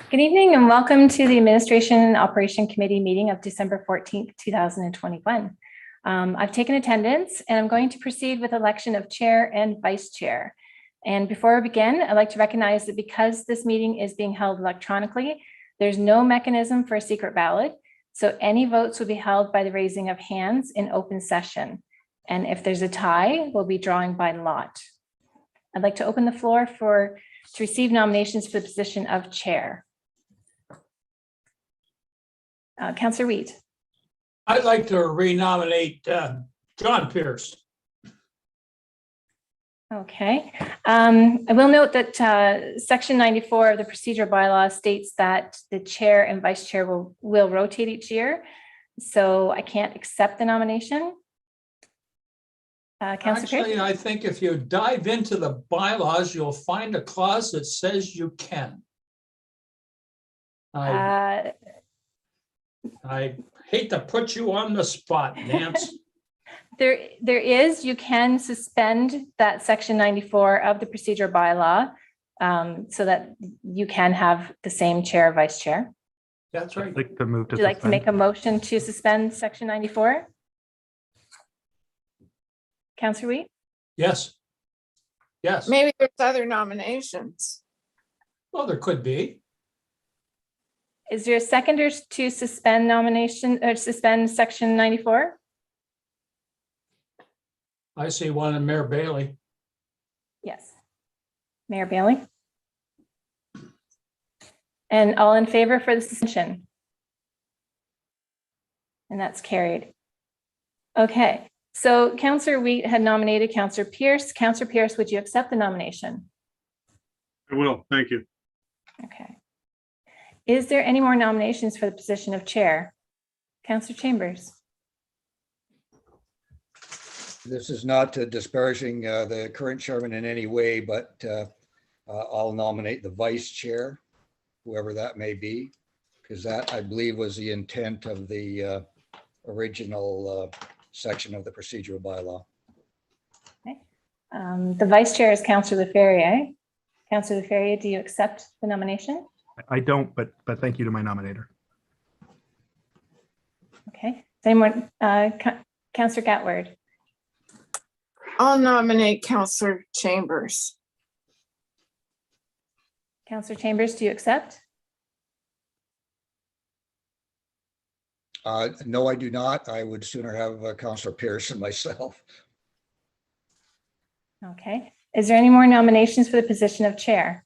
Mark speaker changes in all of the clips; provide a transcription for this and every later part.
Speaker 1: Good evening and welcome to the Administration and Operation Committee meeting of December 14th, 2021. I've taken attendance and I'm going to proceed with election of chair and vice chair. And before we begin, I'd like to recognize that because this meeting is being held electronically, there's no mechanism for a secret ballot. So any votes will be held by the raising of hands in open session. And if there's a tie, we'll be drawing by lot. I'd like to open the floor to receive nominations for the position of chair. Councillor Wheat.
Speaker 2: I'd like to renominate John Pierce.
Speaker 1: Okay. I will note that section 94 of the procedural bylaw states that the chair and vice chair will rotate each year. So I can't accept the nomination. Councillor Pierce?
Speaker 2: Actually, I think if you dive into the bylaws, you'll find a clause that says you can. I hate to put you on the spot, Nance.
Speaker 1: There is, you can suspend that section 94 of the procedural bylaw so that you can have the same chair or vice chair.
Speaker 2: That's right.
Speaker 3: I'd like to move to
Speaker 1: Would you like to make a motion to suspend section 94? Councillor Wheat?
Speaker 2: Yes. Yes.
Speaker 4: Maybe there's other nominations.
Speaker 2: Well, there could be.
Speaker 1: Is there a seconder to suspend nomination or suspend section 94?
Speaker 2: I see one in Mayor Bailey.
Speaker 1: Yes. Mayor Bailey? And all in favor for the suspension? And that's carried. Okay, so Councillor Wheat had nominated Councillor Pierce. Councillor Pierce, would you accept the nomination?
Speaker 3: I will, thank you.
Speaker 1: Okay. Is there any more nominations for the position of chair? Councillor Chambers.
Speaker 5: This is not disparaging the current chairman in any way, but I'll nominate the vice chair, whoever that may be, because that, I believe, was the intent of the original section of the procedural bylaw.
Speaker 1: Okay. The vice chair is Councillor Leferrier. Councillor Leferrier, do you accept the nomination?
Speaker 3: I don't, but thank you to my nominator.
Speaker 1: Okay. Is anyone, Councillor Gatward?
Speaker 4: I'll nominate Councillor Chambers.
Speaker 1: Councillor Chambers, do you accept?
Speaker 5: No, I do not. I would sooner have Councillor Pierce and myself.
Speaker 1: Okay. Is there any more nominations for the position of chair?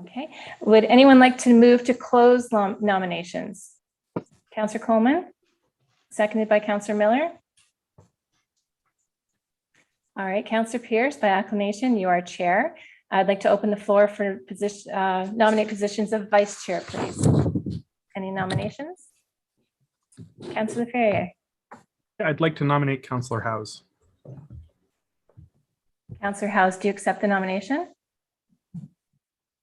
Speaker 1: Okay. Would anyone like to move to close nominations? Councillor Coleman, seconded by Councillor Miller. All right, Councillor Pierce, by acclamation, you are chair. I'd like to open the floor for nominate positions of vice chair, please. Any nominations? Councillor Ferrier.
Speaker 3: I'd like to nominate Councillor Howes.
Speaker 1: Councillor Howes, do you accept the nomination?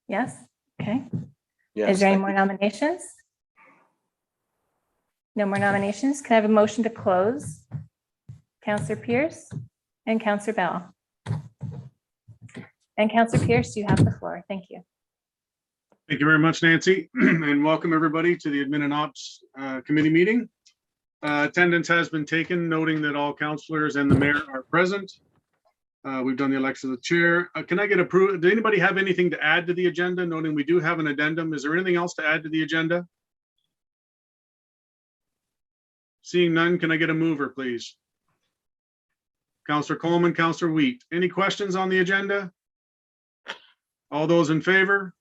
Speaker 1: Yes. Okay.
Speaker 6: Yes,
Speaker 1: Is there any more nominations? No more nominations. Can I have a motion to close? Councillor Pierce and Councillor Bell. And Councillor Pierce, you have the floor. Thank you.
Speaker 7: Thank you very much, Nancy, and welcome everybody to the Admin and Ops Committee meeting. Attendance has been taken, noting that all councillors and the mayor are present. We've done the election of the chair. Can I get approved? Does anybody have anything to add to the agenda? Noting we do have an addendum. Is there anything else to add to the agenda? Seeing none, can I get a mover, please? Councillor Coleman, Councillor Wheat. Any questions on the agenda? All those in favor?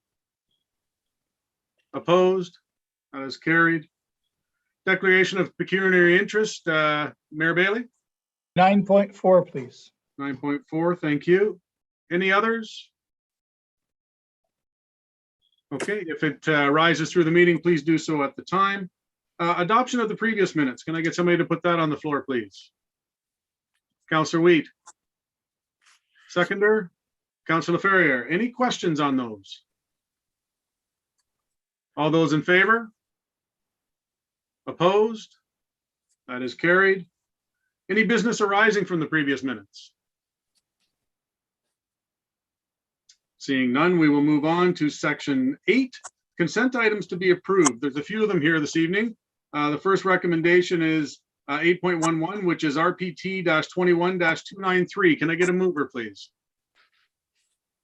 Speaker 7: Opposed? That is carried. Declaration of pecuniary interest, Mayor Bailey?
Speaker 8: 9.4, please.
Speaker 7: 9.4, thank you. Any others? Okay, if it rises through the meeting, please do so at the time. Adoption of the previous minutes. Can I get somebody to put that on the floor, please? Councillor Wheat. Seconder, Councillor Ferrier. Any questions on those? All those in favor? Opposed? That is carried. Any business arising from the previous minutes? Seeing none, we will move on to section 8, consent items to be approved. There's a few of them here this evening. The first recommendation is 8.11, which is RPT-21-293. Can I get a mover, please?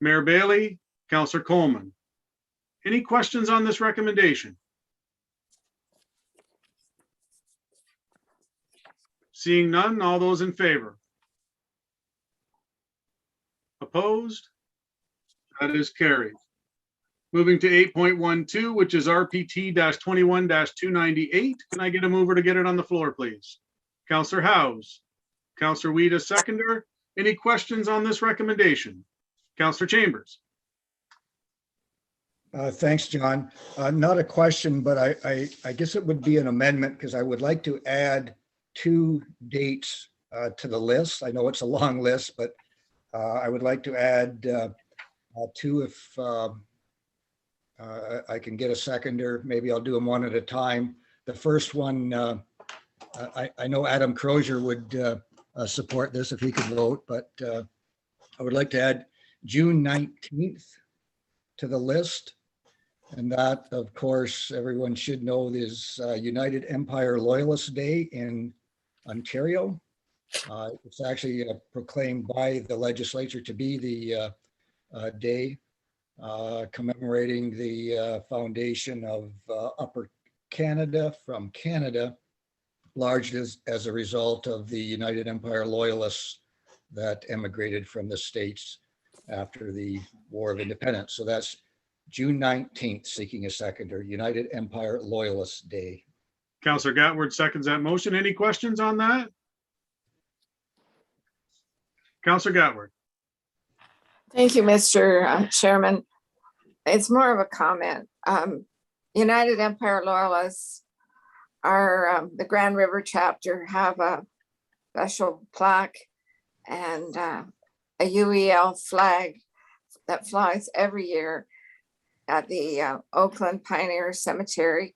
Speaker 7: Mayor Bailey, Councillor Coleman. Any questions on this recommendation? Seeing none, all those in favor? Opposed? That is carried. Moving to 8.12, which is RPT-21-298. Can I get a mover to get it on the floor, please? Councillor Howes. Councillor Weed as seconder. Any questions on this recommendation? Councillor Chambers.
Speaker 5: Thanks, John. Not a question, but I guess it would be an amendment because I would like to add 2 dates to the list. I know it's a long list, but I would like to add 2 if I can get a seconder. Maybe I'll do them one at a time. The first one, I know Adam Crozier would support this if he could vote, but I would like to add June 19th to the list. And that, of course, everyone should know is United Empire Loyalist Day in Ontario. It's actually proclaimed by the legislature to be the day commemorating the foundation of Upper Canada from Canada, largely as a result of the United Empire Loyalists that emigrated from the States after the War of Independence. So that's June 19th, seeking a seconder, United Empire Loyalist Day.
Speaker 7: Councillor Gatward seconds that motion. Any questions on that? Councillor Gatward.
Speaker 4: Thank you, Mr. Chairman. It's more of a comment. United Empire Loyalists are the Grand River chapter have a special plaque and a UEL flag that flies every year at the Oakland Pioneer Cemetery.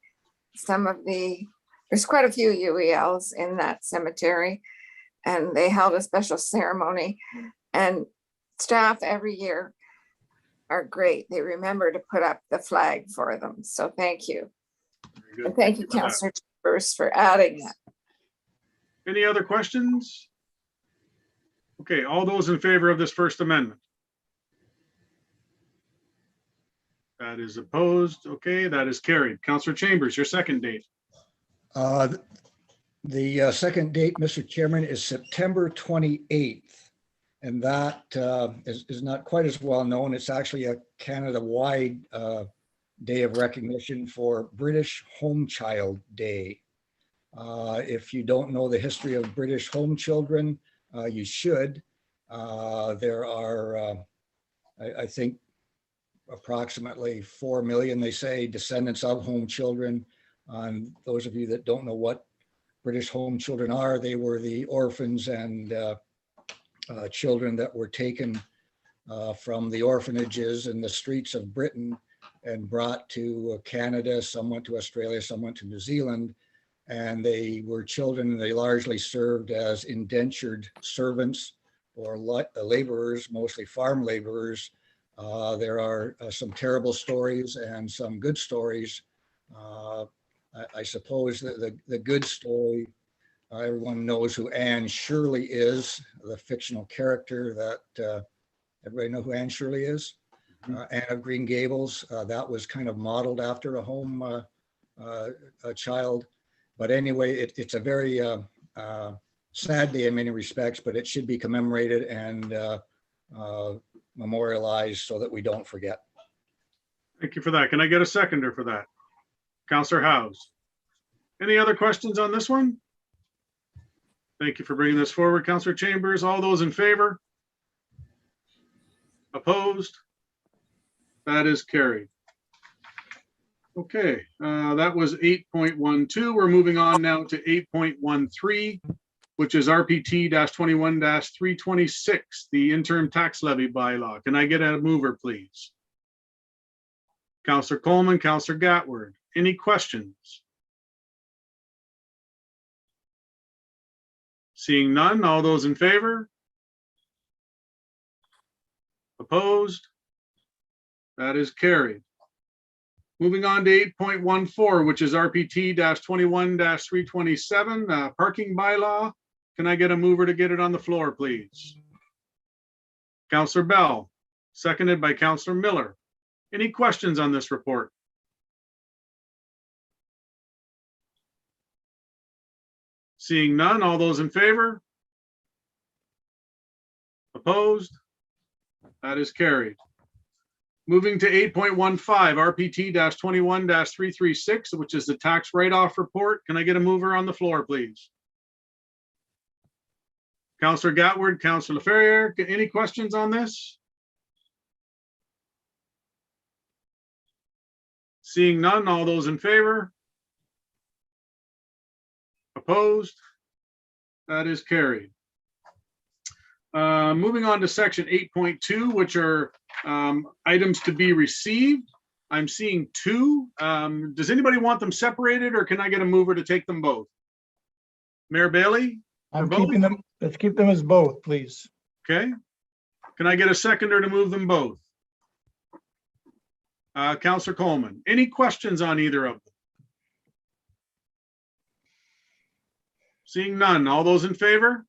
Speaker 4: There's quite a few UELs in that cemetery, and they held a special ceremony, and staff every year are great. They remember to put up the flag for them. So thank you.
Speaker 7: Very good.
Speaker 4: And thank you,
Speaker 7: for that.
Speaker 4: Councillor Chambers, for adding that.
Speaker 7: Any other questions? Okay, all those in favor of this First Amendment? That is opposed. Okay, that is carried. Councillor Chambers, your second date.
Speaker 5: The second date, Mr. Chairman, is September 28th. And that is not quite as well known. It's actually a Canada-wide day of recognition for British Home Child Day. If you don't know the history of British home children, you should. There are, I think, approximately 4 million, they say, descendants of home children. Those of you that don't know what British home children are, they were the orphans and children that were taken from the orphanages in the streets of Britain and brought to Canada. Some went to Australia, some went to New Zealand, and they were children. They largely served as indentured servants or laborers, mostly farm laborers. There are some terrible stories and some good stories. I suppose that the good story, everyone knows who Anne Shirley is, the fictional character that everybody know who Anne Shirley is? Anne of Green Gables. That was kind of modeled after a home a child. But anyway, it's a very sad day in many respects, but it should be commemorated and memorialized so that we don't forget.
Speaker 7: Thank you for that. Can I get a seconder for that? Councillor Howes. Any other questions on this one? Thank you for bringing this forward, Councillor Chambers. All those in favor? Opposed? That is carried. Okay, that was 8.12. We're moving on now to 8.13, which is RPT-21-326, the interim tax levy bylaw. Can I get a mover, please? Councillor Coleman, Councillor Gatward. Any questions? Seeing none, all those in favor? Opposed? That is carried. Moving on to 8.14, which is RPT 21-327, parking bylaw. Can I get a mover to get it on the floor, please? Counselor Bell, seconded by Counselor Miller. Any questions on this report? Seeing none, all those in favor? Opposed? That is carried. Moving to 8.15, RPT 21-336, which is the tax write-off report. Can I get a mover on the floor, please? Counselor Gatward, Counselor Ferrier, any questions on this? Seeing none, all those in favor? Opposed? That is carried. Moving on to section 8.2, which are items to be received. I'm seeing two. Does anybody want them separated, or can I get a mover to take them both? Mayor Bailey?
Speaker 8: I'm
Speaker 7: both?
Speaker 8: keeping them, let's keep them as both, please.
Speaker 7: Okay. Can I get a seconder to move them both? Counselor Coleman, any questions on either of them? Seeing none, all those in favor?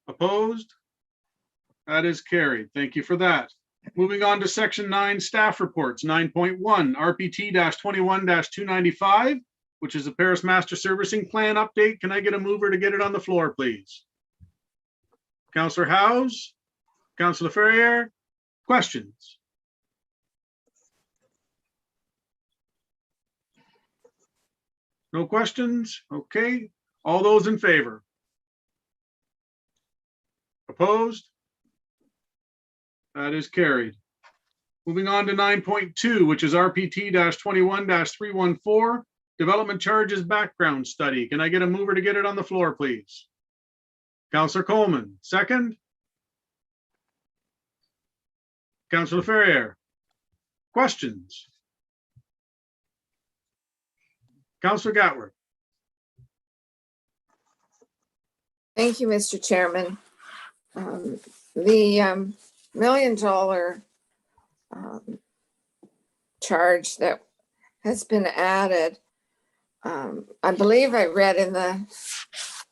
Speaker 7: Opposed? That is carried. Thank you for that. Moving on to section 9, staff reports, 9.1, RPT 21-295, which is the Paris Master Servicing Plan update. Can I get a mover to get it on the floor, please? Counselor Howes, Counselor Ferrier, questions? No questions? Okay. All those in favor? Opposed? That is carried. Moving on to 9.2, which is RPT 21-314, development charges background study. Can I get a mover to get it on the floor, please? Counselor Coleman, second. Counselor Ferrier, questions? Counselor Gatward.
Speaker 4: Thank you, Mr. Chairman. The $1 million charge that has been added, I believe I read in the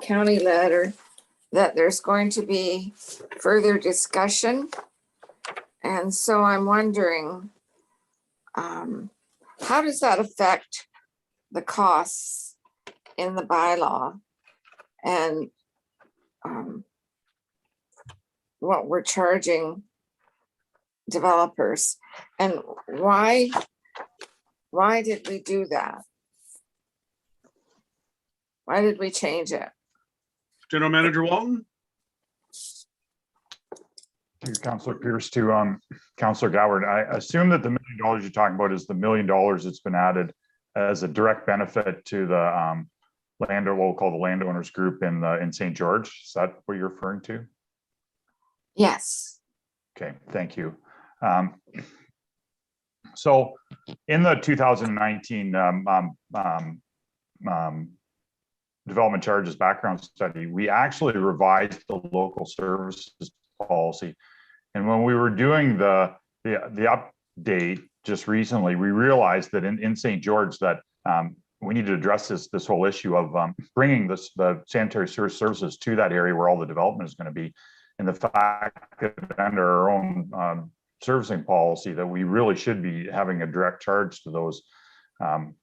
Speaker 4: county letter that there's going to be further discussion. And so I'm wondering, how does that affect the costs in the bylaw and what we're charging developers, and why did we do that? Why did we change it?
Speaker 7: General Manager Walton.
Speaker 6: To Councillor Pierce, to Councillor Goward, I assume that the $1 million you're talking about is the $1 million that's been added as a direct benefit to the what we'll call the landowners group in St. George. Is that what you're referring to?
Speaker 4: Yes.
Speaker 6: Okay, thank you. So in the 2019 development charges background study, we actually revised the local services policy. And when we were doing the update just recently, we realized that in St. George that we need to address this whole issue of bringing the sanitary sewer services to that area where all the development is going to be. And the fact that under our own servicing policy that we really should be having a direct charge to those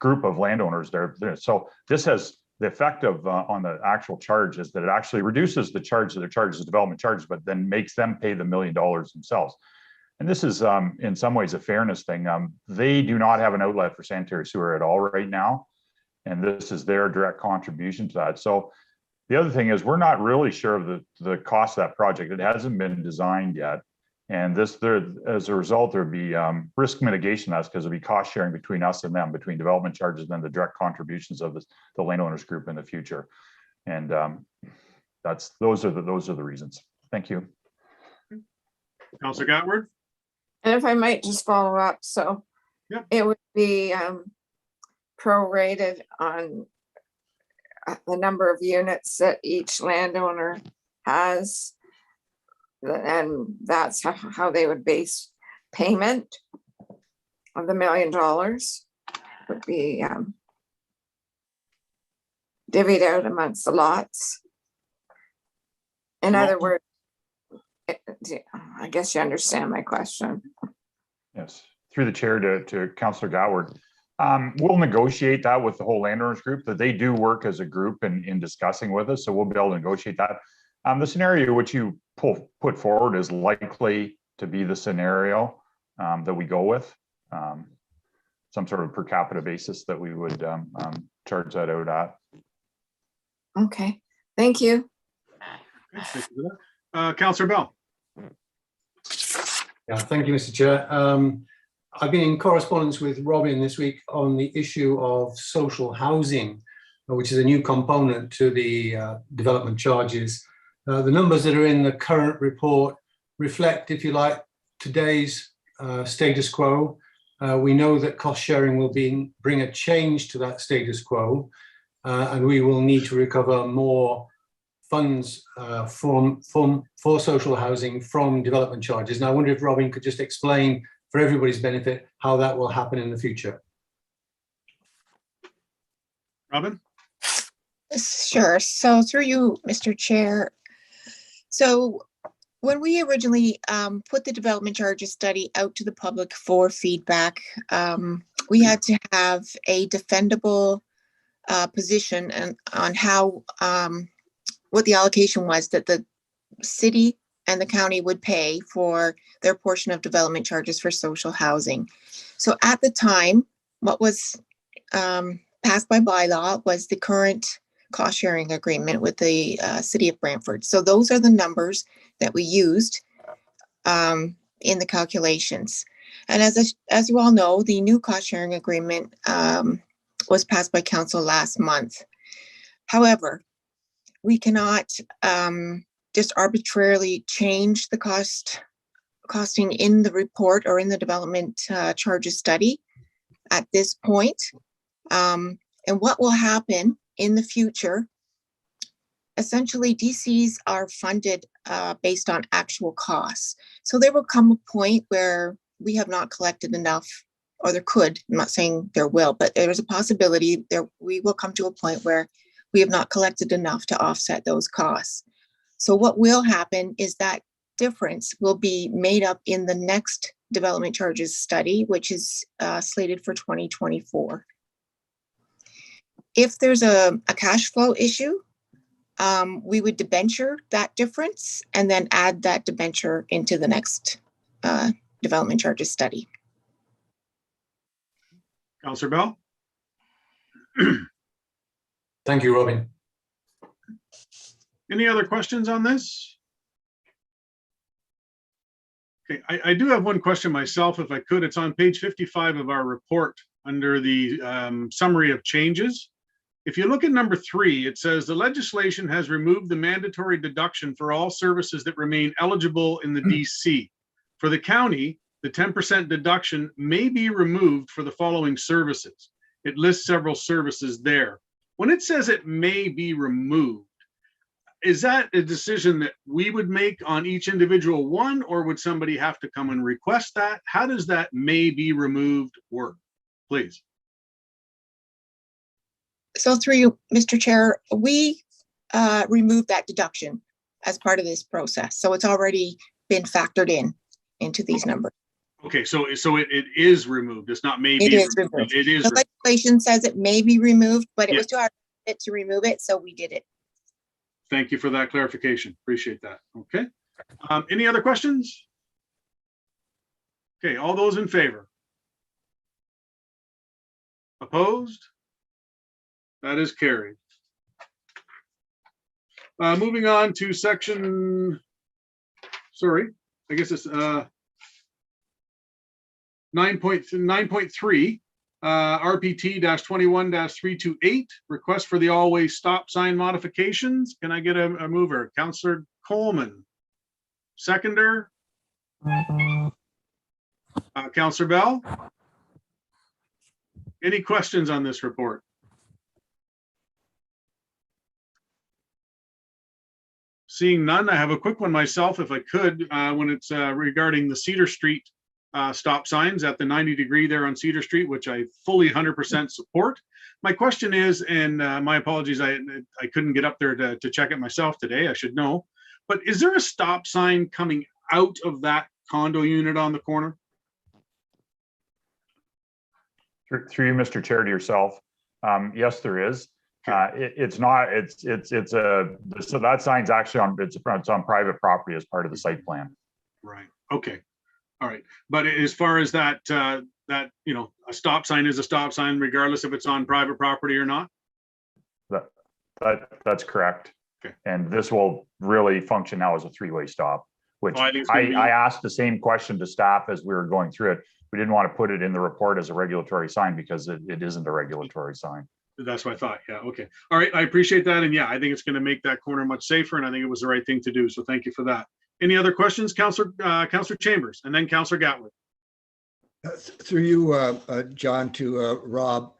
Speaker 6: group of landowners there. So this has the effect of on the actual charge is that it actually reduces the charge that they're charged as development charges, but then makes them pay the $1 million themselves. And this is in some ways a fairness thing. They do not have an outlet for sanitary sewer at all right now. And this is their direct contribution to that. So the other thing is we're not really sure of the cost of that project. It hasn't been designed yet. And as a result, there'd be risk mitigation. That's because there'd be cost sharing between us and them, between development charges and then the direct contributions of the landowners group in the future. And those are the reasons. Thank you.
Speaker 7: Councillor Gatward.
Speaker 4: And if I might just follow up, so
Speaker 7: Yep.
Speaker 4: It would be prorated on the number of units that each landowner has, and that's how they would base payment of the $1 million would be divvied out amongst the lots. In other words, I guess you understand my question.
Speaker 6: Yes, through the chair to Councillor Gatward. We'll negotiate that with the whole landowners group, that they do work as a group in discussing with us, so we'll be able to negotiate that. The scenario which you put forward is likely to be the scenario that we go with. Some sort of per capita basis that we would charge that out at.
Speaker 4: Okay, thank you.
Speaker 7: Thank you for that. Councillor Bell.
Speaker 9: Yeah, thank you, Mr. Chair. I've been in correspondence with Robin this week on the issue of social housing, which is a new component to the development charges. The numbers that are in the current report reflect, if you like, today's status quo. We know that cost sharing will bring a change to that status quo, and we will need to recover more funds for social housing from development charges. Now, I wonder if Robin could just explain for everybody's benefit how that will happen in the future.
Speaker 7: Robin?
Speaker 10: Sure. So through you, Mr. Chair. So when we originally put the development charges study out to the public for feedback, we had to have a defendable position on how what the allocation was that the city and the county would pay for their portion of development charges for social housing. So at the time, what was passed by bylaw was the current cost sharing agreement with the city of Brantford. So those are the numbers that we used in the calculations. And as you all know, the new cost sharing agreement was passed by council last month. However, we cannot just arbitrarily change the costing in the report or in the development charges study at this point. And what will happen in the future, essentially DCs are funded based on actual costs. So there will come a point where we have not collected enough, or there could, I'm not saying there will, but there is a possibility there we will come to a point where we have not collected enough to offset those costs. So what will happen is that difference will be made up in the next development charges study, which is slated for 2024. If there's a cash flow issue, we would debenture that difference and then add that debenture into the next development charges study.
Speaker 7: Councillor Bell?
Speaker 9: Thank you, Robin.
Speaker 7: Any other questions on this? Okay, I do have one question myself, if I could. It's on page 55 of our report under the summary of changes. If you look at number 3, it says the legislation has removed the mandatory deduction for all services that remain eligible in the DC. For the county, the 10% deduction may be removed for the following services. It lists several services there. When it says it may be removed, is that a decision that we would make on each individual one, or would somebody have to come and request that? How does that may be removed work? Please.
Speaker 10: So through you, Mr. Chair, we removed that deduction as part of this process. So it's already been factored into these numbers.
Speaker 7: Okay, so it is removed. It's not maybe.
Speaker 10: It is removed.
Speaker 7: It is.
Speaker 10: The legislation says it may be removed, but it
Speaker 7: Yeah.
Speaker 10: was too hard to remove it, so we did it.
Speaker 7: Thank you for that clarification. Appreciate that. Okay. Any other questions? Okay, all those in favor? Opposed? That is carried. Moving on to section, sorry, I guess it's 9.3, RPT-21-328, request for the always stop sign modifications. Can I get a mover? Councillor Coleman. Seconder? Councillor Bell? Any questions on this report? Seeing none, I have a quick one myself, if I could, when it's regarding the Cedar Street stop signs at the 90 degree there on Cedar Street, which I fully 100% support. My question is, and my apologies, I couldn't get up there to check it myself today. I should know. But is there a stop sign coming out of that condo unit on the corner?
Speaker 6: Through you, Mr. Chair, to yourself. Yes, there is. It's not, so that sign's actually it's on private property as part of the site plan.
Speaker 7: Right. Okay. All right. But as far as that, you know, a stop sign is a stop sign regardless if it's on private property or not?
Speaker 6: That's correct.
Speaker 7: Okay.
Speaker 6: And this will really function now as a three-way stop, which I asked the same question to staff as we were going through it. We didn't want to put it in the report as a regulatory sign because it isn't a regulatory sign.
Speaker 7: That's what I thought. Yeah. Okay. All right. I appreciate that. And yeah, I think it's going to make that corner much safer. And I think it was the right thing to do. So thank you for that. Any other questions, Councillor Chambers, and then Councillor Gatwood?
Speaker 5: Through you, John, to Rob,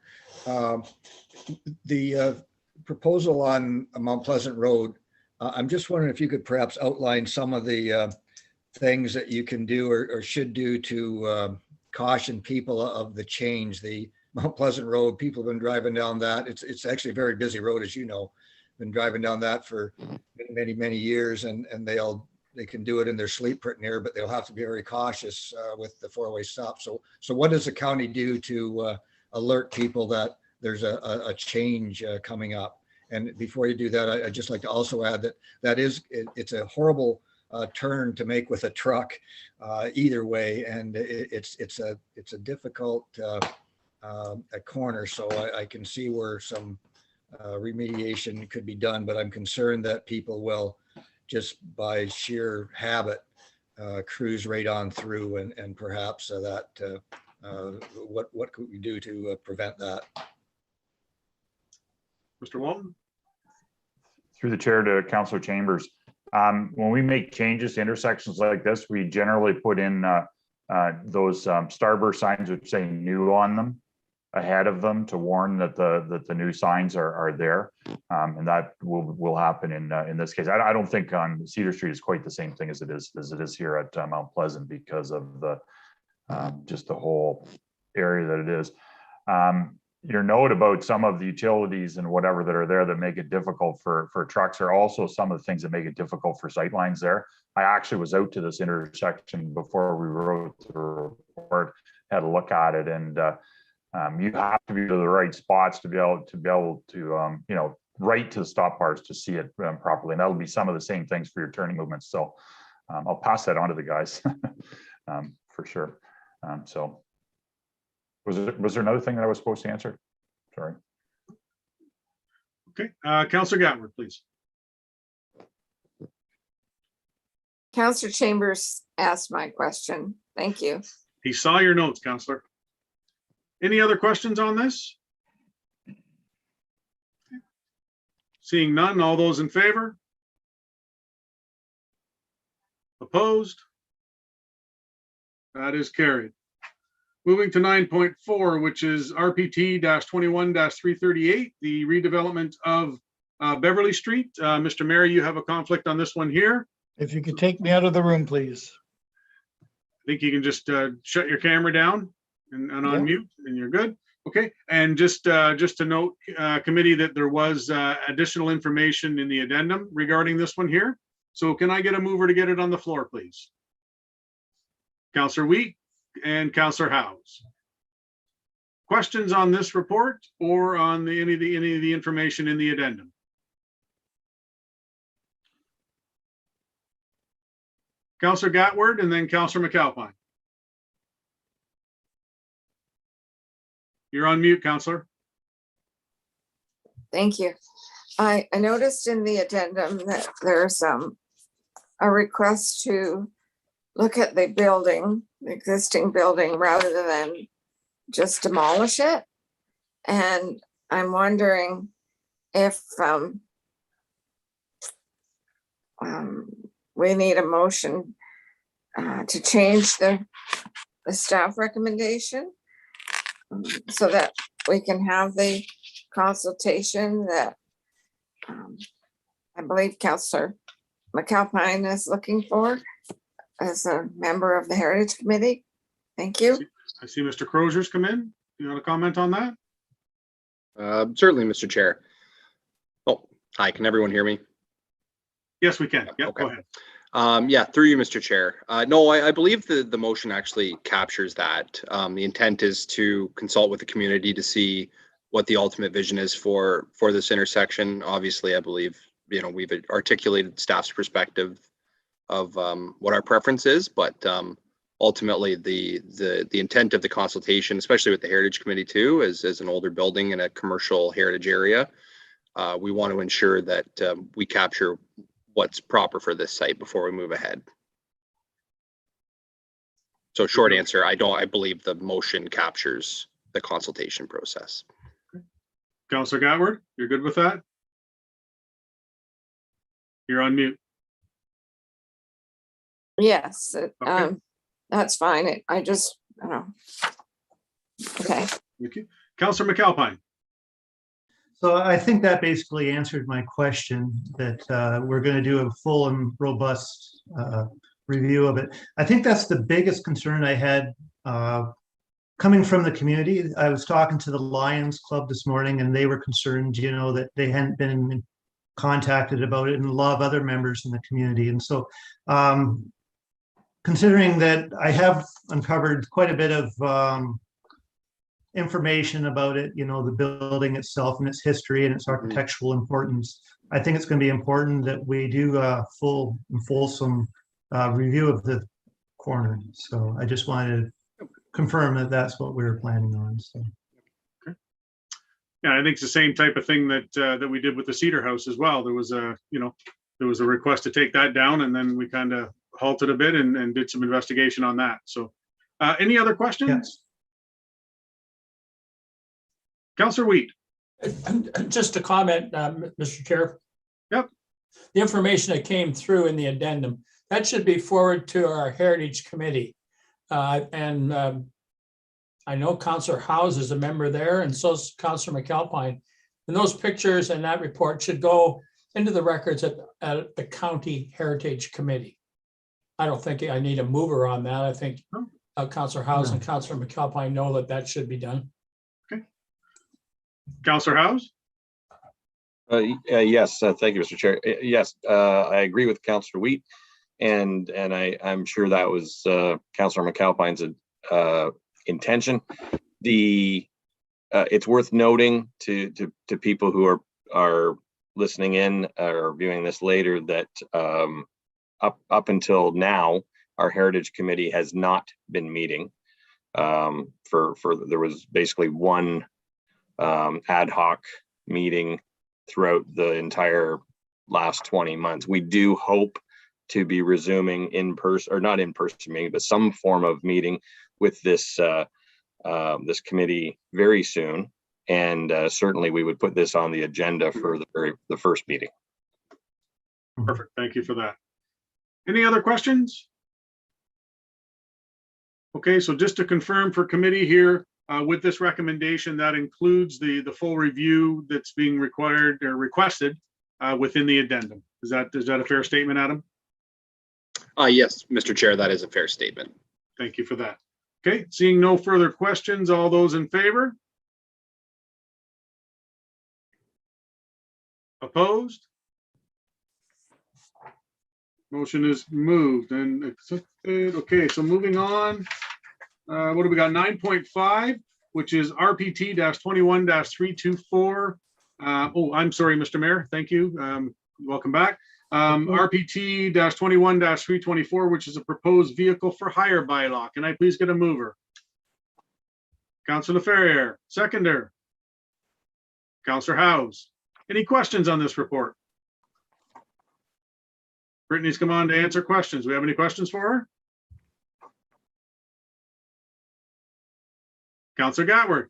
Speaker 5: the proposal on Mount Pleasant Road, I'm just wondering if you could perhaps outline some of the things that you can do or should do to caution people of the change. The Mount Pleasant Road, people have been driving down that. It's actually a very busy road, as you know. Been driving down that for many years, and they can do it in their sleep pretty near, but they'll have to be very cautious with the four-way stop. So what does the county do to alert people that there's a change coming up? And before you do that, I'd just like to also add that it's a horrible turn to make with a truck either way, and it's a difficult a corner. So I can see where some remediation could be done, but I'm concerned that people will just by sheer habit cruise right on through, and perhaps what could we do to prevent that?
Speaker 7: Mr. Walton?
Speaker 6: Through the chair to Councillor Chambers. When we make changes to intersections like this, we generally put in those starburst signs which say new on them ahead of them to warn that the new signs are there, and that will happen in this case. I don't think on Cedar Street is quite the same thing as it is here at Mount Pleasant because of the just the whole area that it is. Your note about some of the utilities and whatever that are there that make it difficult for trucks are also some of the things that make it difficult for sightlines there. I actually was out to this intersection before we wrote the report, had a look at it, and you have to be to the right spots to be able to you know, right to the stop bars to see it properly. And that'll be some of the same things for your turning movements. So I'll pass that on to the guys for sure. So was there another thing that I was supposed to answer? Sorry.
Speaker 7: Okay, Councillor Gatwood, please.
Speaker 4: Councillor Chambers asked my question. Thank you.
Speaker 7: He saw your notes, Councillor. Any other questions on this? Seeing none, all those in favor? Opposed? That is carried. Moving to 9.4, which is RPT-21-338, the redevelopment of Beverly Street. Mr. Mayor, you have a conflict on this one here.
Speaker 8: If you could take me out of the room, please.
Speaker 7: I think you can just shut your camera down and unmute, and you're good. Okay, and just to note, committee, that there was additional information in the addendum regarding this one here. So can I get a mover to get it on the floor, please? Councillor Wheat and Councillor Howes. Questions on this report or on any of the information in the addendum? Councillor Gatwood and then Councillor McAlpine. You're on mute, Councillor.
Speaker 4: Thank you. I noticed in the addendum that there's a request to look at the building, the existing building, rather than just demolish it. And I'm wondering if we need a motion to change the staff recommendation so that we can have the consultation that I believe Councillor McAlpine is looking for as a member of the Heritage Committee. Thank you.
Speaker 7: I see Mr. Crozier's come in. You want to comment on that?
Speaker 11: Certainly, Mr. Chair. Oh, hi, can everyone hear me?
Speaker 7: Yes, we can. Yep,
Speaker 11: Okay.
Speaker 7: go ahead.
Speaker 11: Yeah, through you, Mr. Chair. No, I believe the motion actually captures that. The intent is to consult with the community to see what the ultimate vision is for this intersection. Obviously, I believe, we've articulated staff's perspective of what our preference is, but ultimately the intent of the consultation, especially with the Heritage Committee too, as an older building in a commercial heritage area, we want to ensure that we capture what's proper for this site before we move ahead. So short answer, I believe the motion captures the consultation process.
Speaker 7: Councillor Gatward, you're good with that? You're on mute.
Speaker 4: Yes,
Speaker 7: Okay.
Speaker 4: that's fine. I just, okay.
Speaker 7: Thank you. Councillor McAlpine.
Speaker 8: So I think that basically answered my question, that we're going to do a full and robust review of it. I think that's the biggest concern I had coming from the community. I was talking to the Lions Club this morning, and they were concerned, that they hadn't been contacted about it, and a lot of other members in the community. And so considering that I have uncovered quite a bit of information about it, the building itself and its history and its architectural importance, I think it's going to be important that we do a full and fulsome review of the corner. So I just wanted to confirm that that's what we were planning on. So.
Speaker 7: Okay. Yeah, I think it's the same type of thing that we did with the Cedar House as well. There was a request to take that down, and then we kind of halted a bit and did some investigation on that. So any other questions?
Speaker 8: Yes.
Speaker 7: Councillor Wheat.
Speaker 2: Just a comment, Mr. Chair.
Speaker 7: Yep.
Speaker 2: The information that came through in the addendum, that should be forwarded to our Heritage Committee. And I know Councillor Howes is a member there, and so is Councillor McAlpine. And those pictures and that report should go into the records at the County Heritage Committee. I don't think I need a mover on that. I think Councillor Howes and Councillor McAlpine know that should be done.
Speaker 7: Councillor Howes?
Speaker 12: Yes, thank you, Mr. Chair. Yes, I agree with Councillor Wheat, and I'm sure that was Councillor McAlpine's intention. It's worth noting to people who are listening in or viewing this later that up until now, our Heritage Committee has not been meeting. There was basically one ad hoc meeting throughout the entire last 20 months. We do hope to be resuming in person, or not in person meeting, but some form of meeting with this this committee very soon. And certainly we would put this on the agenda for the first meeting.
Speaker 7: Perfect. Thank you for that. Any other questions? Okay, so just to confirm for committee here, with this recommendation, that includes the full review that's being required or requested within the addendum. Is that a fair statement, Adam?
Speaker 11: Yes, Mr. Chair, that is a fair statement.
Speaker 7: Thank you for that. Okay, seeing no further questions, all those in favor? Opposed? Motion is moved and accepted. Okay, so moving on. What do we got? 9.5, which is RPT 21-324. Oh, I'm sorry, Mr. Mayor. Thank you. Welcome back. RPT 21-324, which is a proposed vehicle for hire bylaw. Can I please get a mover? Councillor Ferrier, seconder. Councillor Howes. Any questions on this report? Brittany's come on to answer questions. We have any questions for her? Councillor Gatward.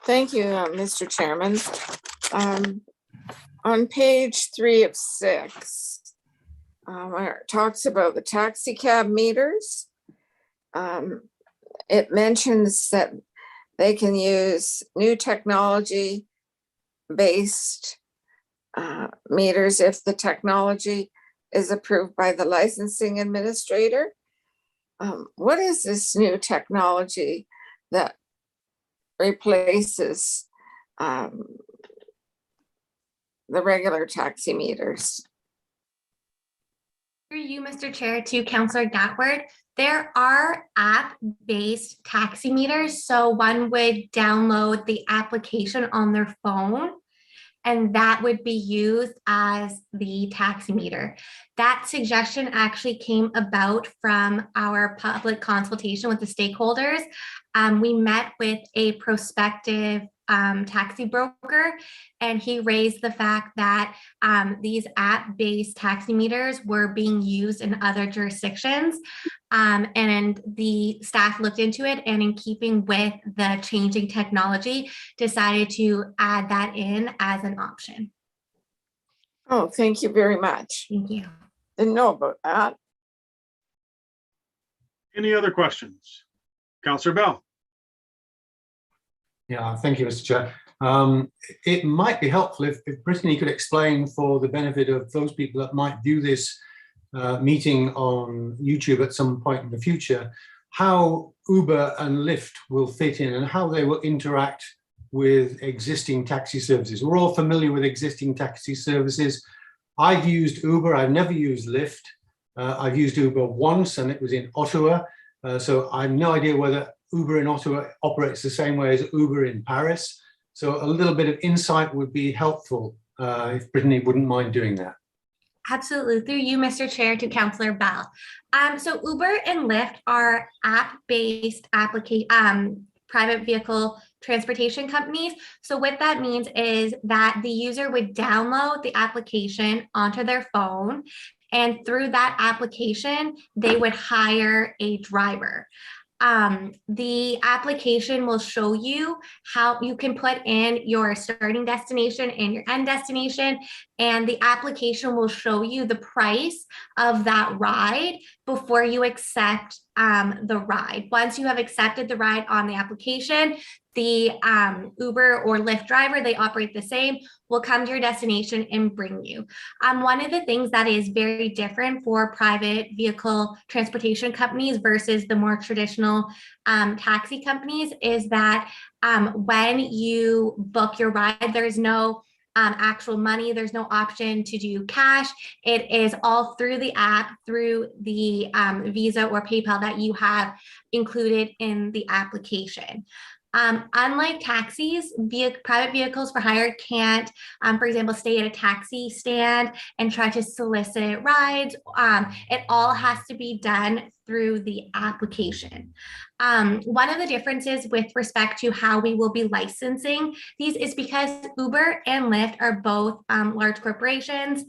Speaker 4: Thank you, Mr. Chairman. On page 3 of 6, where it talks about the taxi cab meters, it mentions that they can use new technology-based meters if the technology is approved by the licensing administrator. What is this new technology that replaces the regular taximeters?
Speaker 13: Through you, Mr. Chair, to Councillor Gatward, there are app-based taximeters. So one would download the application on their phone, and that would be used as the taximeter. That suggestion actually came about from our public consultation with the stakeholders. We met with a prospective taxi broker, and he raised the fact that these app-based taximeters were being used in other jurisdictions. And the staff looked into it, and in keeping with the changing technology, decided to add that in as an option.
Speaker 4: Oh, thank you very much.
Speaker 13: Thank you.
Speaker 4: Didn't know about that.
Speaker 7: Any other questions? Councillor Bell.
Speaker 9: Yeah, thank you, Mr. Chair. It might be helpful if Brittany could explain, for the benefit of those people that might view this meeting on YouTube at some point in the future, how Uber and Lyft will fit in and how they will interact with existing taxi services. We're all familiar with existing taxi services. I've used Uber, I've never used Lyft. I've used Uber once, and it was in Ottawa. So I have no idea whether Uber in Ottawa operates the same way as Uber in Paris. So a little bit of insight would be helpful if Brittany wouldn't mind doing that.
Speaker 13: Absolutely. Through you, Mr. Chair, to Councillor Bell. So Uber and Lyft are app-based private vehicle transportation companies. So what that means is that the user would download the application onto their phone, and through that application, they would hire a driver. The application will show you how you can put in your starting destination and your end destination, and the application will show you the price of that ride before you accept the ride. Once you have accepted the ride on the application, the Uber or Lyft driver, they operate the same, will come to your destination and bring you. One of the things that is very different for private vehicle transportation companies versus the more traditional taxi companies is that when you book your ride, there's no actual money, there's no option to do cash. It is all through the app, through the Visa or PayPal that you have included in the application. Unlike taxis, private vehicles for hire can't, for example, stay at a taxi stand and try to solicit rides. It all has to be done through the application. One of the differences with respect to how we will be licensing these is because Uber and Lyft are both large corporations.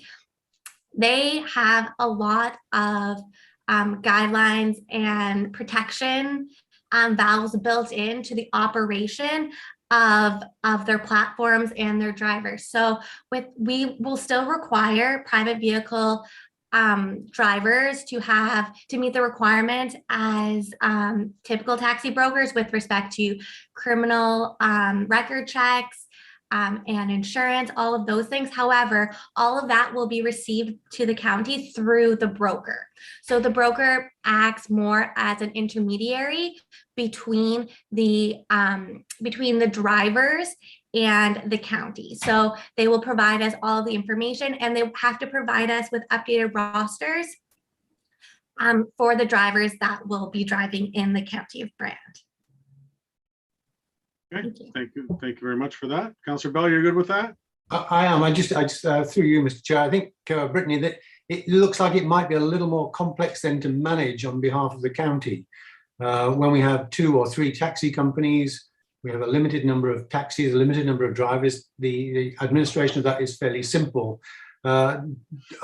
Speaker 13: They have a lot of guidelines and protection valves built into the operation of their platforms and their drivers. So we will still require private vehicle drivers to meet the requirement as typical taxi brokers with respect to criminal record checks and insurance, all of those things. However, all of that will be received to the county through the broker. So the broker acts more as an intermediary between the drivers and the county. So they will provide us all the information, and they have to provide us with updated rosters for the drivers that will be driving in the county of Brant.
Speaker 7: Okay, thank you very much for that. Councillor Bell, you're good with that?
Speaker 9: I am. I just through you, Mr. Chair. I think, Brittany, that it looks like it might be a little more complex than to manage on behalf of the county. When we have 2 or 3 taxi companies, we have a limited number of taxis, a limited number of drivers. The administration of that is fairly simple. Are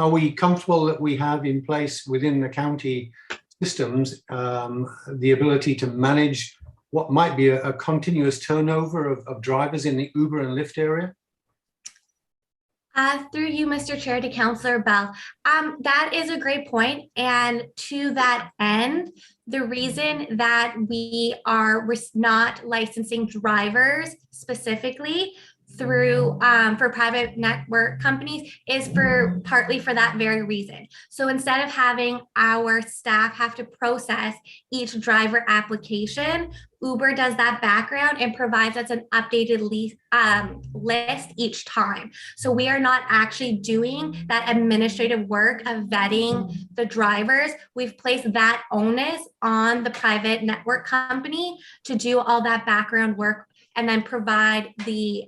Speaker 9: we comfortable that we have in place within the county systems the ability to manage what might be a continuous turnover of drivers in the Uber and Lyft area?
Speaker 13: Through you, Mr. Chair, to Councillor Bell. That is a great point. And to that end, the reason that we are not licensing drivers specifically through for private network companies is partly for that very reason. So instead of having our staff have to process each driver application, Uber does that background and provides us an updated list each time. So we are not actually doing that administrative work of vetting the drivers. We've placed that onus on the private network company to do all that background work and then provide the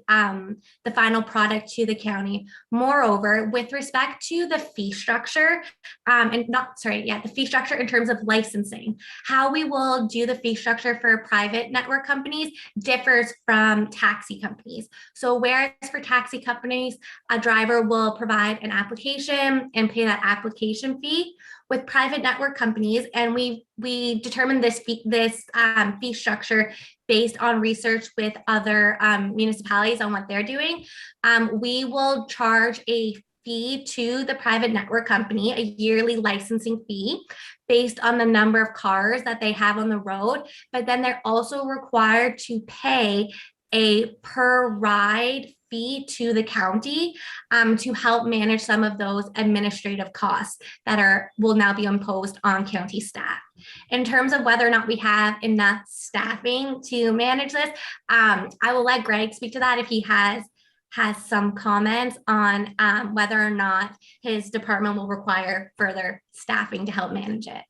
Speaker 13: final product to the county. Moreover, with respect to the fee structure, the fee structure in terms of licensing, how we will do the fee structure for private network companies differs from taxi companies. So whereas for taxi companies, a driver will provide an application and pay that application fee, with private network companies, and we determined this fee structure based on research with other municipalities on what they're doing. We will charge a fee to the private network company, a yearly licensing fee based on the number of cars that they have on the road, but then they're also required to pay a per ride fee to the county to help manage some of those administrative costs that will now be imposed on county staff. In terms of whether or not we have enough staffing to manage this, I will let Greg speak to that if he has some comments on whether or not his department will require further staffing to help manage it.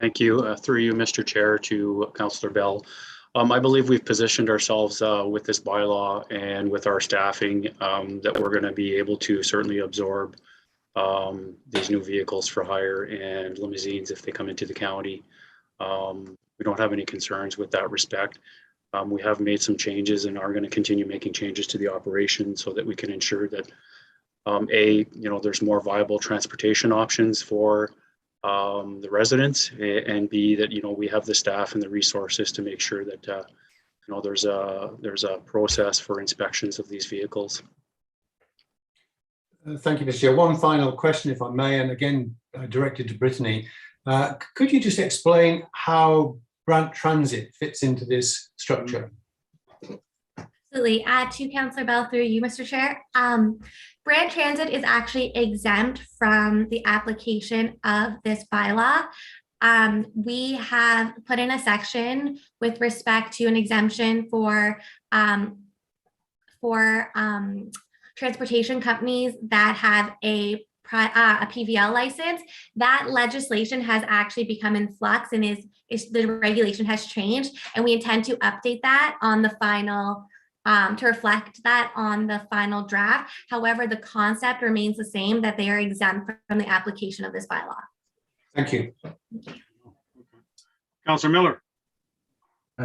Speaker 14: Thank you. Through you, Mr. Chair, to Councillor Bell. I believe we've positioned ourselves with this bylaw and with our staffing that we're going to be able to certainly absorb these new vehicles for hire and limousines if they come into the county. We don't have any concerns with that respect. We have made some changes and are going to continue making changes to the operation so that we can ensure that there's more viable transportation options for the residents, and B, that we have the staff and the resources to make sure that there's a process for inspections of these vehicles.
Speaker 9: Thank you, Mr. Chair. One final question, if I may, and again directed to Brittany. Could you just explain how Brant Transit fits into this structure?
Speaker 13: Absolutely. To Councillor Bell, through you, Mr. Chair. Brant Transit is actually exempt from the application of this bylaw. We have put in a section with respect to an exemption for transportation companies that have a PVL license. That legislation has actually become in flux and the regulation has changed, and we intend to update that on the final to reflect that on the final draft. However, the concept remains the same, that they are exempt from the application of this bylaw.
Speaker 9: Thank you.
Speaker 7: Councillor Miller.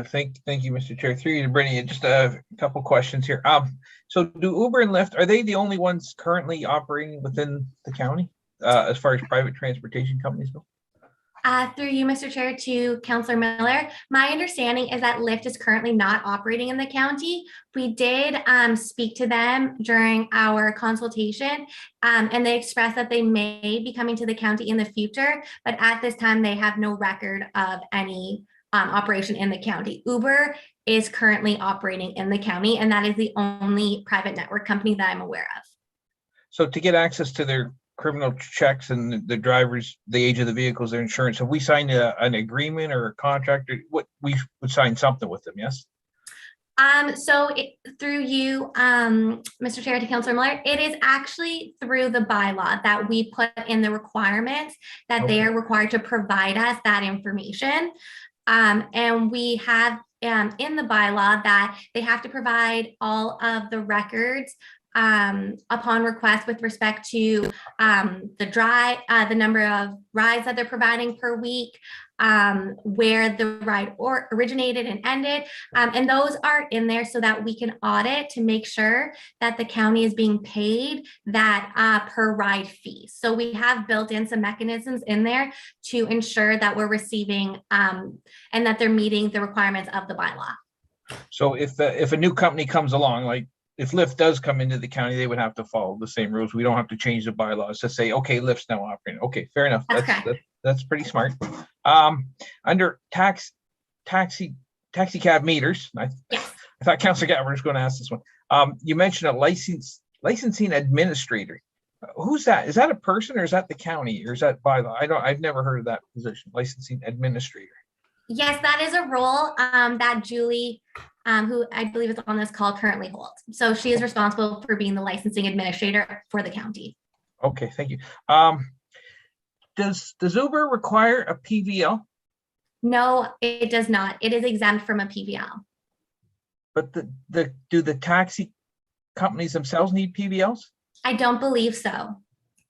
Speaker 15: Thank you, Mr. Chair. Through you to Brittany, just a couple questions here. So do Uber and Lyft, are they the only ones currently operating within the county as far as private transportation companies go?
Speaker 13: Through you, Mr. Chair, to Councillor Miller, my understanding is that Lyft is currently not operating in the county. We did speak to them during our consultation, and they expressed that they may be coming to the county in the future, but at this time they have no record of any operation in the county. Uber is currently operating in the county, and that is the only private network company that I'm aware of.
Speaker 15: So to get access to their criminal checks and the drivers, the age of the vehicles, their insurance, have we signed an agreement or a contract? Or what, we would sign something with them, yes?
Speaker 13: Through you, Mr. Chair, to Councillor Miller, it is actually through the bylaw that we put in the requirements that they are required to provide us that information. And we have in the bylaw that they have to provide all of the records upon request with respect to the number of rides that they're providing per week, where the ride originated and ended. And those are in there so that we can audit to make sure that the county is being paid that per ride fee. So we have built in some mechanisms in there to ensure that we're receiving and that they're meeting the requirements of the bylaw.
Speaker 15: So if a new company comes along, like if Lyft does come into the county, they would have to follow the same rules. We don't have to change the bylaws to say, okay, Lyft's now operating. Okay, fair enough. That's pretty smart. Under taxi cab meters, I thought Councilor Gatler was going to ask this one. You mentioned a licensing administrator. Who's that? Is that a person or is that the county or is that bylaw? I've never heard of that position, licensing administrator.
Speaker 13: Yes, that is a role that Julie, who I believe is on this call, currently holds. So she is responsible for being the licensing administrator for the county.
Speaker 15: Okay, thank you. Does Uber require a PVL?
Speaker 13: No, it does not. It is exempt from a PVL.
Speaker 15: But do the taxi companies themselves need PVLs?
Speaker 13: I don't believe so.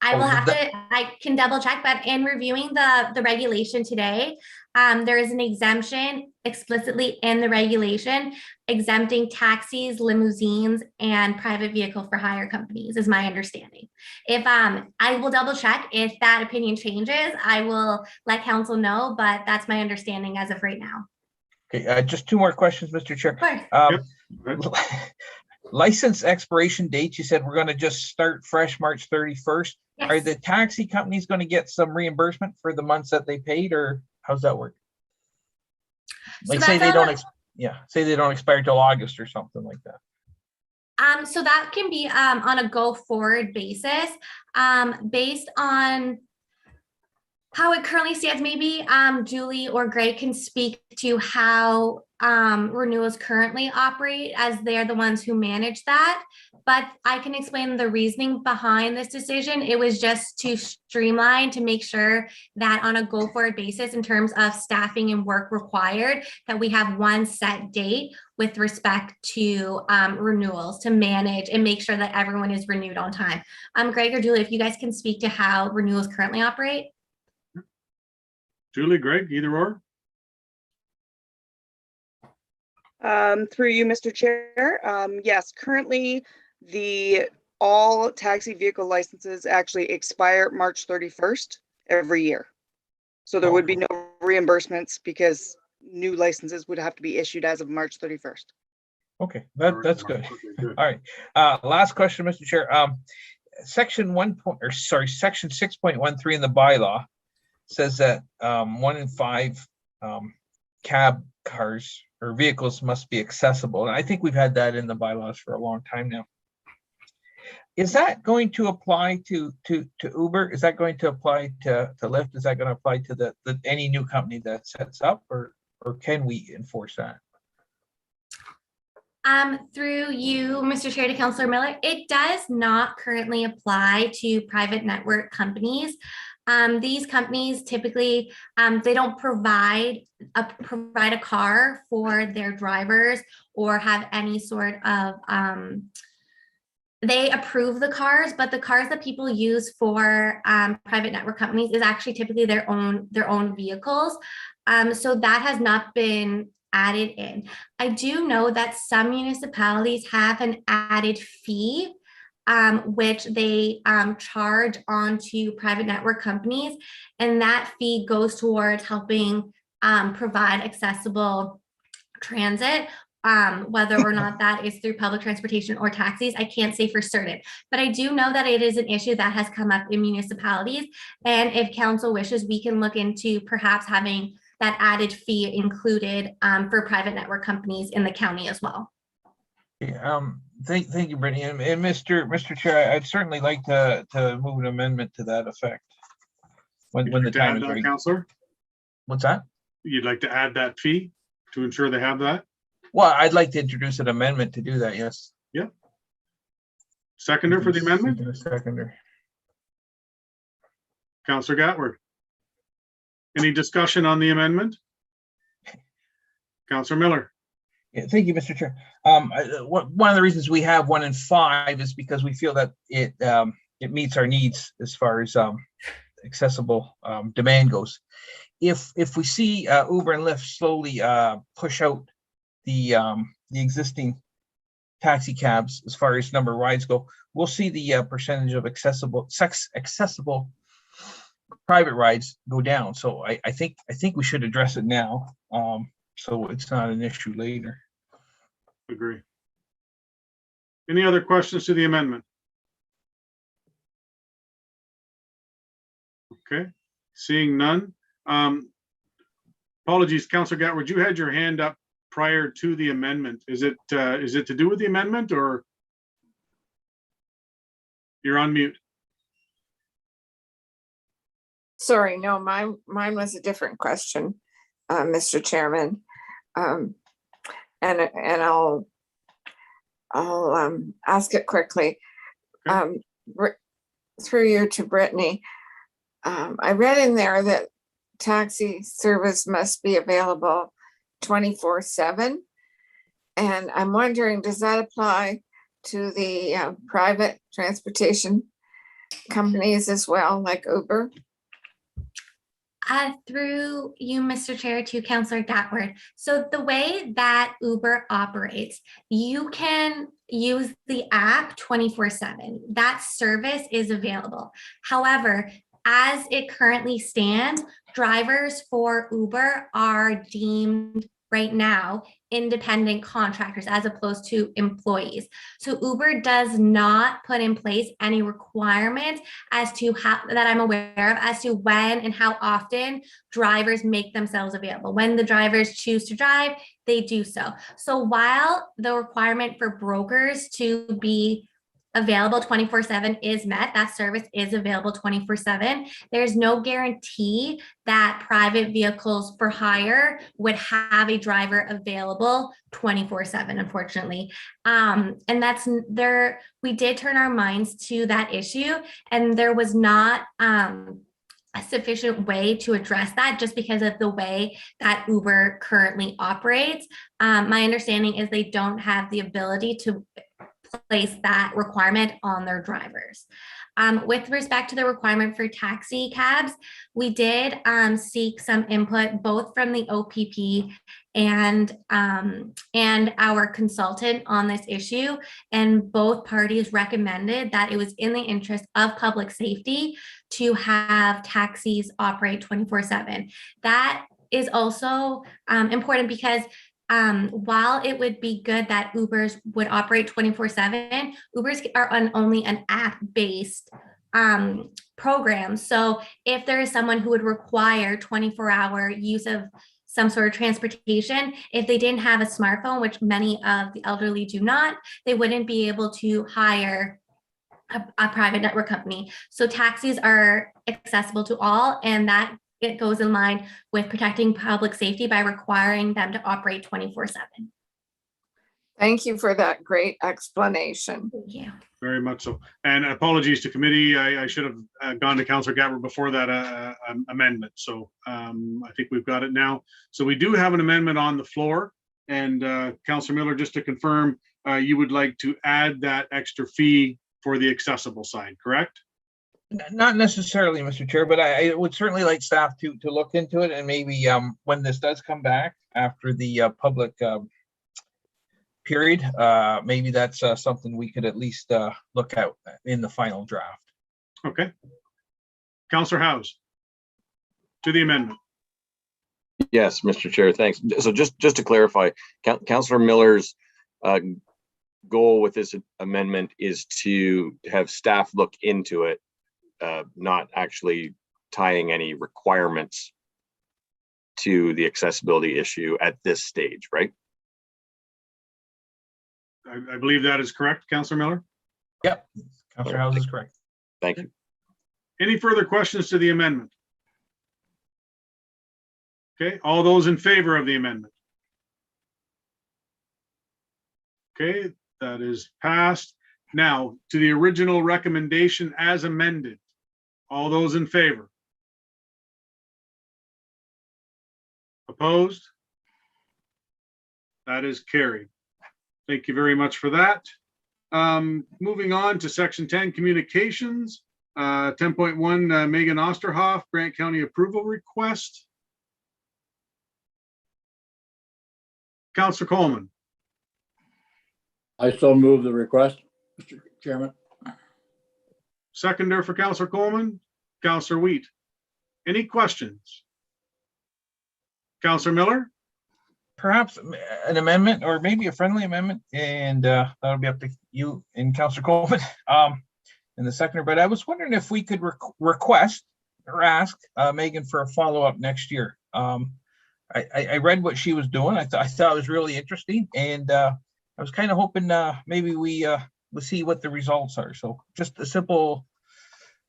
Speaker 13: I can double check, but in reviewing the regulation today, there is an exemption explicitly in the regulation exempting taxis, limousines, and private vehicle for hire companies is my understanding. If I will double check if that opinion changes, I will let council know, but that's my understanding as of right now.
Speaker 15: Okay, just two more questions, Mr. Chair. License expiration dates, you said we're going to just start fresh March 31st.
Speaker 13: Yes.
Speaker 15: Are the taxi companies going to get some reimbursement for the months that they paid, or how's that work? Like say they don't expire till August or something like that.
Speaker 13: So that can be on a go forward basis, based on how it currently stands. Maybe Julie or Greg can speak to how renewals currently operate, as they're the ones who manage that. But I can explain the reasoning behind this decision. It was just to streamline, to make sure that on a go forward basis, in terms of staffing and work required, that we have one set date with respect to renewals to manage and make sure that everyone is renewed on time. Greg or Julie, if you guys can speak to how renewals currently operate.
Speaker 7: Julie, Greg, either or?
Speaker 16: Through you, Mr. Chair. Yes, currently all taxi vehicle licenses actually expire March 31st every year. So there would be no reimbursements because new licenses would have to be issued as of March 31st.
Speaker 15: Okay, that's good. All right. Last question, Mr. Chair. Section 6.13 in the bylaw says that 1 in 5 cab cars or vehicles must be accessible. And I think we've had that in the bylaws for a long time now. Is that going to apply to Uber? Is that going to apply to Lyft? Is that going to apply to any new company that sets up, or can we enforce that?
Speaker 13: Through you, Mr. Chair, to Councillor Miller, it does not currently apply to private network companies. These companies typically, they don't provide a car for their drivers or have any sort of, they approve the cars, but the cars that people use for private network companies is actually typically their own vehicles. So that has not been added in. I do know that some municipalities have an added fee which they charge onto private network companies, and that fee goes towards helping provide accessible transit, whether or not that is through public transportation or taxis. I can't say for certain, but I do know that it is an issue that has come up in municipalities, and if council wishes, we can look into perhaps having that added fee included for private network companies in the county as well.
Speaker 15: Thank you, Brittany. And Mr. Chair, I'd certainly like to move an amendment to that effect. When the time is right.
Speaker 7: Councillor?
Speaker 15: What's that?
Speaker 7: You'd like to add that fee to ensure they have that?
Speaker 15: Well, I'd like to introduce an amendment to do that, yes.
Speaker 7: Yeah. Seconder for the amendment?
Speaker 15: Seconder.
Speaker 7: Councillor Gatward. Any discussion on the amendment? Councillor Miller.
Speaker 15: Yeah, thank you, Mr. Chair. One of the reasons we have 1 in 5 is because we feel that it meets our needs as far as accessible demand goes. If we see Uber and Lyft slowly push out the existing taxi cabs as far as number of rides go, we'll see the percentage of accessible private rides go down. So I think we should address it now, so it's not an issue later.
Speaker 7: Agree. Any other questions to the amendment? Okay, seeing none. Apologies, Councillor Gatward, you had your hand up prior to the amendment. Is it to do with the amendment, or you're on mute?
Speaker 4: Sorry, no, mine was a different question, Mr. Chairman. And I'll ask it quickly. Through you to Brittany. I read in there that taxi service must be available 24/7. And I'm wondering, does that apply to the private transportation companies as well, like Uber?
Speaker 13: Through you, Mr. Chair, to Councillor Gatward. So the way that Uber operates, you can use the app 24/7. That service is available. However, as it currently stands, drivers for Uber are deemed right now independent contractors as opposed to employees. So Uber does not put in place any requirements as to how that I'm aware of as to when and how often drivers make themselves available. When the drivers choose to drive, they do so. So while the requirement for brokers to be available 24/7 is met, that service is available 24/7. There's no guarantee that private vehicles for hire would have a driver available 24/7, unfortunately. And that's there, we did turn our minds to that issue, and there was not a sufficient way to address that just because of the way that Uber currently operates. My understanding is they don't have the ability to place that requirement on their drivers. With respect to the requirement for taxi cabs, we did seek some input both from the OPP and our consultant on this issue, and both parties recommended that it was in the interest of public safety to have taxis operate 24/7. That is also important because while it would be good that Ubers would operate 24/7, Ubers are on only an app-based program. So if there is someone who would require 24-hour use of some sort of transportation, if they didn't have a smartphone, which many of the elderly do not, they wouldn't be able to hire a private network company. So taxis are accessible to all, and that it goes in line with protecting public safety by requiring them to operate 24/7.
Speaker 4: Thank you for that great explanation.
Speaker 13: Thank you.
Speaker 7: Very much so. And apologies to committee. I should have gone to Councillor Gatward before that amendment. So I think we've got it now. So we do have an amendment on the floor. And Councillor Miller, just to confirm, you would like to add that extra fee for the accessible side, correct?
Speaker 15: Not necessarily, Mr. Chair, but I would certainly like staff to look into it, and maybe when this does come back after the public period, maybe that's something we could at least look at in the final draft.
Speaker 7: Okay. Councillor House, to the amendment.
Speaker 12: Yes, Mr. Chair, thanks. So just to clarify, Councillor Miller's goal with this amendment is to have staff look into it, not actually tying any requirements to the accessibility issue at this stage, right?
Speaker 7: I believe that is correct, Councillor Miller.
Speaker 15: Yep, Councillor House is correct.
Speaker 12: Thank you.
Speaker 7: Any further questions to the amendment? Okay, all those in favor of the amendment? Okay, that is passed. Now, to the original recommendation as amended. All those in favor? Opposed? That is carried. Thank you very much for that. Moving on to section 10, communications. 10.1, Megan Osterhoff, Grant County approval request. Councillor Coleman.
Speaker 17: I so move the request, Mr. Chairman.
Speaker 7: Seconder for Councillor Coleman, Councillor Wheat. Any questions? Councillor Miller?
Speaker 15: Perhaps an amendment or maybe a friendly amendment, and that'll be up to you and Councillor Coleman and the seconder. But I was wondering if we could request or ask Megan for a follow-up next year. I read what she was doing. I thought it was really interesting, and I was kind of hoping maybe we'll see what the results are. So just a simple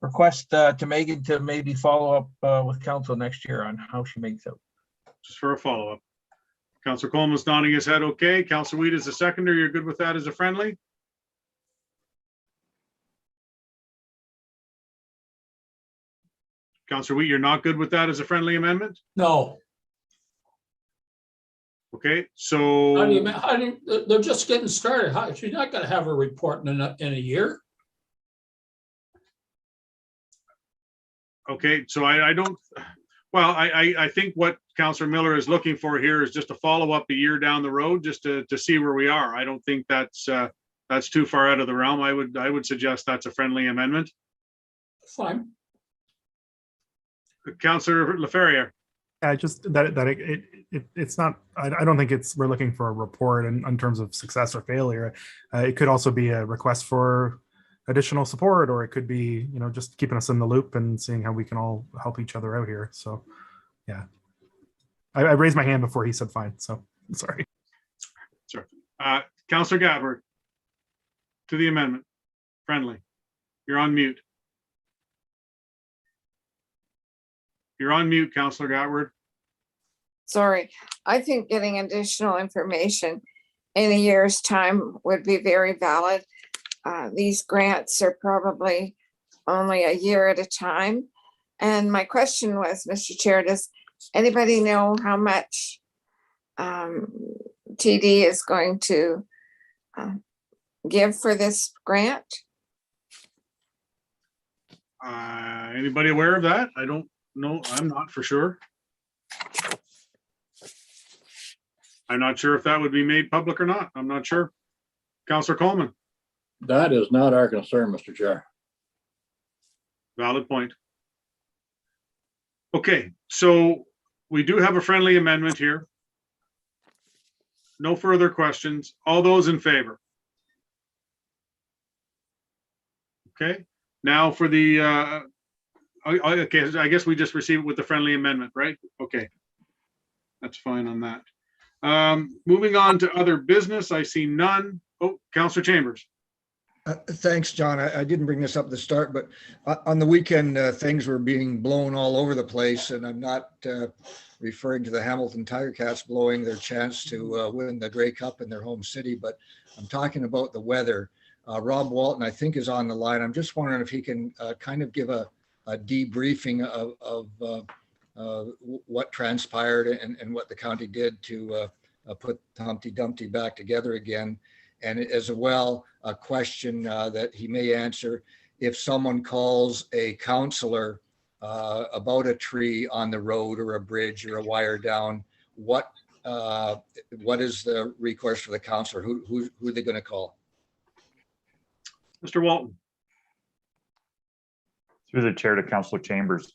Speaker 15: request to Megan to maybe follow up with council next year on how she makes out.
Speaker 7: Just for a follow-up. Councillor Coleman's nodding his head, okay. Councillor Weed is a seconder. You're good with that as a friendly? Councillor Weed, you're not good with that as a friendly amendment?
Speaker 2: No,
Speaker 7: Okay, so.
Speaker 2: they're just getting started. How, she's not gonna have a report in a year.
Speaker 7: Okay, so I don't, well, I think what Councillor Miller is looking for here is just a follow-up a year down the road, just to see where we are. I don't think that's too far out of the realm. I would suggest that's a friendly amendment.
Speaker 2: Fine.
Speaker 7: Councillor LaFerriere.
Speaker 3: Just that it's not, I don't think we're looking for a report in terms of success or failure. It could also be a request for additional support, or it could be, just keeping us in the loop and seeing how we can all help each other out here. So, yeah. I raised my hand before he said fine, so sorry.
Speaker 7: Sure. Councillor Gatward, to the amendment, friendly. You're on mute. You're on mute, Councillor Gatward.
Speaker 4: Sorry, I think getting additional information in a year's time would be very valid. These grants are probably only a year at a time. And my question was, Mr. Chair, does anybody know how much TD is going to give for this grant?
Speaker 7: Anybody aware of that? I don't know. I'm not for sure. I'm not sure if that would be made public or not. I'm not sure. Councillor Coleman.
Speaker 17: That is not our concern, Mr. Chair.
Speaker 7: Valid point. Okay, so we do have a friendly amendment here. No further questions. All those in favor? Okay, now for the, okay, I guess we just received it with the friendly amendment, right? Okay, that's fine on that. Moving on to other business, I see none. Oh, Councillor Chambers.
Speaker 5: Thanks, John. I didn't bring this up at the start, but on the weekend, things were being blown all over the place, and I'm not referring to the Hamilton Tiger Cats blowing their chance to win the Grey Cup in their home city, but I'm talking about the weather. Rob Walton, I think, is on the line. I'm just wondering if he can kind of give a debriefing of what transpired and what the county did to put Humpty Dumpty back together again. And as well, a question that he may answer: if someone calls a councillor about a tree on the road or a bridge or a wire down, what is the recourse for the councillor? Who are they going to call?
Speaker 7: Mr. Walton.
Speaker 6: Through the chair to Councillor Chambers.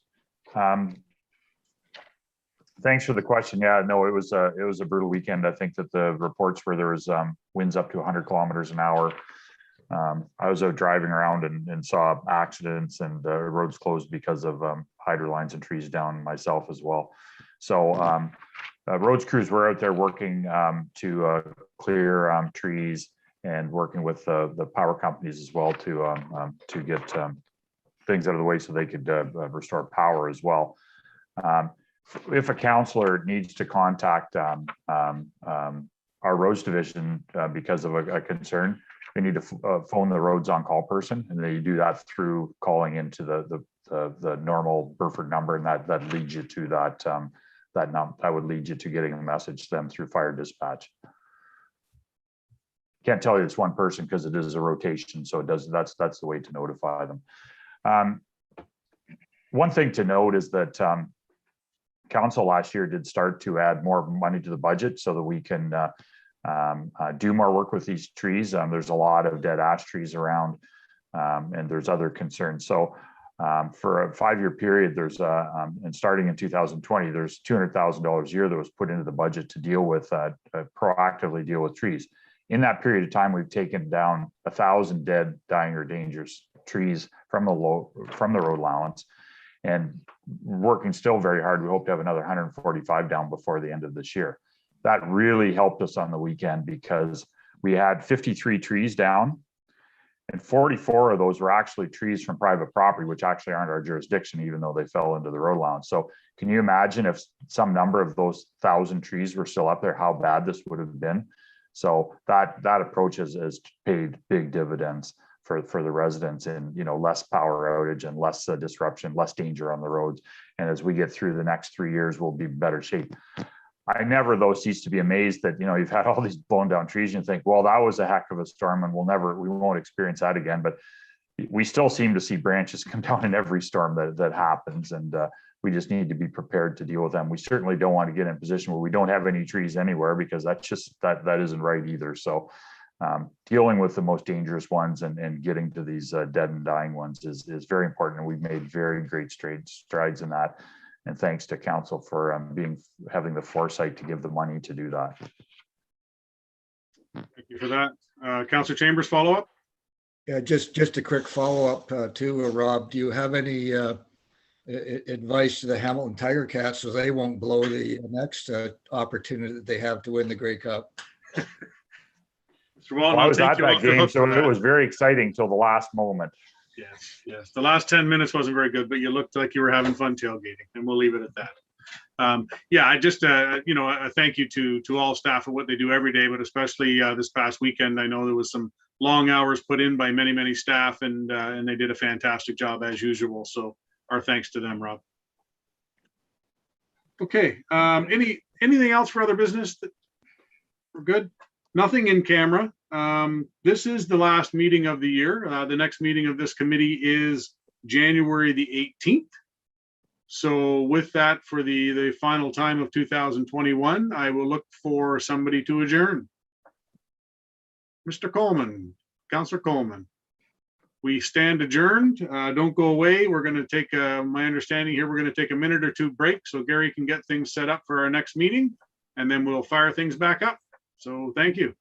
Speaker 6: Thanks for the question. Yeah, no, it was a brutal weekend. I think that the reports where there was winds up to 100 kilometers an hour. I was out driving around and saw accidents and roads closed because of hydro lines and trees down myself as well. So roads crews were out there working to clear trees and working with the power companies as well to get things out of the way so they could restore power as well. If a councillor needs to contact our roads division because of a concern, they need to phone the roads on call person, and they do that through calling into the normal Burford number, and that leads you to that would lead you to getting a message to them through fire dispatch. Can't tell you it's one person because it is a rotation, so it does. That's the way to notify them. One thing to note is that council last year did start to add more money to the budget so that we can do more work with these trees. There's a lot of dead ash trees around, and there's other concerns. So for a 5-year period, there's and starting in 2020, there's $200,000 a year that was put into the budget to deal with proactively deal with trees. In that period of time, we've taken down 1,000 dead, dying, or dangerous trees from the road allowance. and working still very hard. We hope to have another 145 down before the end of this year. That really helped us on the weekend because we had 53 trees down, and 44 of those were actually trees from private property, which actually aren't our jurisdiction, even though they fell into the road allowance. So can you imagine if some number of those 1,000 trees were still up there, how bad this would have been? So that approach has paid big dividends for the residents, in, you know, less power outage and less disruption, less danger on the roads. And as we get through the next 3 years, we'll be in better shape. I never, though, cease to be amazed that, you know, you've had all these blown down trees and you think, well, that was a heck of a storm and we won't experience that again. But we still seem to see branches come down in every storm that happens. And we just need to be prepared to deal with them. We certainly don't want to get in a position where we don't have any trees anywhere, because that's just, that isn't right either. So dealing with the most dangerous ones and getting to these dead and dying ones is very important. And we've made very great strides in that. And thanks to council for having the foresight to give the money to do that.
Speaker 7: Thank you for that. Councillor Chambers, follow up?
Speaker 5: Yeah, just a quick follow up too, Rob. Do you have any advice to the Hamilton Tiger Cats so they won't blow the next opportunity that they have to win the Grey Cup?
Speaker 6: Well, I was at that game, so it was very exciting till the last moment.
Speaker 7: Yes. The last 10 minutes wasn't very good, but you looked like you were having fun tailgating, and we'll leave it at that. Yeah, I just, you know, a thank you to all staff for what they do every day, but especially this past weekend. I know there was some long hours put in by many staff, and they did a fantastic job as usual. So our thanks to them, Rob. Okay, anything else for other business that we're good? Nothing in camera. This is the last meeting of the year. The next meeting of this committee is January the 18th. So with that, for the final time of 2021, I will look for somebody to adjourn. Mr. Coleman, Councillor Coleman. We stand adjourned. Don't go away. We're going to take, my understanding here, we're going to take a minute or two break so Gary can get things set up for our next meeting, and then we'll fire things back up. So thank you.